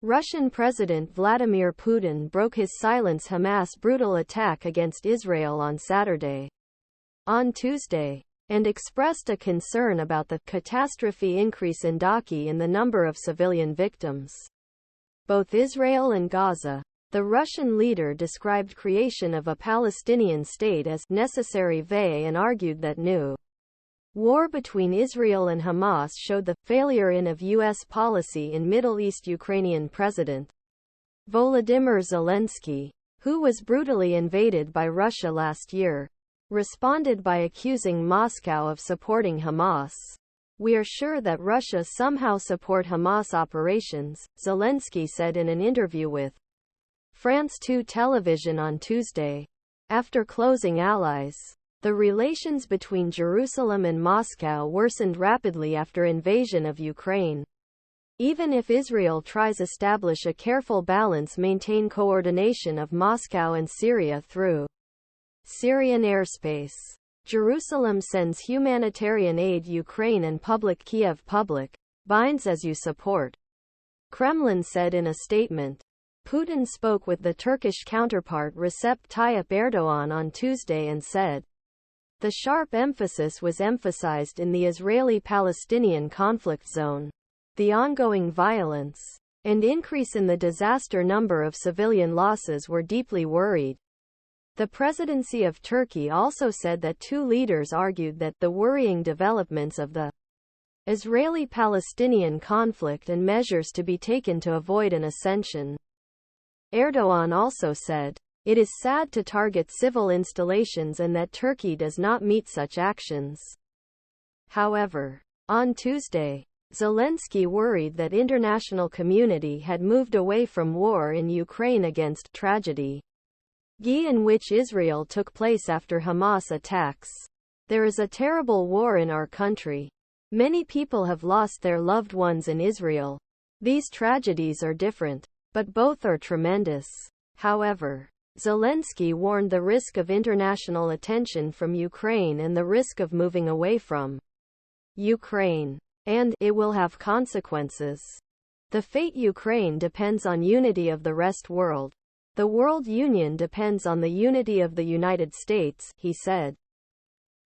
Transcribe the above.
Russian President Vladimir Putin broke his silence Hamas' brutal attack against Israel on Tuesday, and expressed a concern about the catastrophe increase undaki in the number of civilian victims. Both Israel and Gaza. The Russian leader described creation of a Palestinian state as necessary and argued that new war between Israel and Hamas showed the failure of U.S. policy in Middle East. Ukrainian President Volodymyr Zelensky, who was brutally invaded by Russia last year, responded by accusing Moscow of supporting Hamas. "We are sure that Russia somehow support Hamas operations," Zelensky said in an interview with France 2 television on Tuesday. After closing allies, the relations between Jerusalem and Moscow worsened rapidly after invasion of Ukraine. Even if Israel tries establish a careful balance, maintain coordination of Moscow and Syria through Syrian airspace. Jerusalem sends humanitarian aid Ukraine and Kiev public.binds as you support, Kremlin said in a statement. Putin spoke with the Turkish counterpart Recep Tayyip Erdoğan on Tuesday and said, "The sharp emphasis was emphasized in the Israeli-Palestinian conflict zone. The ongoing violence and increase in the disaster number of civilian losses were deeply worried." The Presidency of Turkey also said that two leaders argued that the worrying developments of the Israeli-Palestinian conflict and measures to be taken to avoid an ascension. Erdogan also said, "It is sad to target civil installations and that Turkey does not meet such actions." However, on Tuesday, Zelensky worried that international community had moved away from war in Ukraine against tragedy in which Israel took place after Hamas attacks. "There is a terrible war in our country. Many people have lost their loved ones in Israel. These tragedies are different, but both are tremendous." However, Zelensky warned the risk of international attention from Ukraine and the risk of moving away from Ukraine, and it will have consequences. "The fate Ukraine depends on unity of the rest world. The world union depends on the unity of the United States," he said.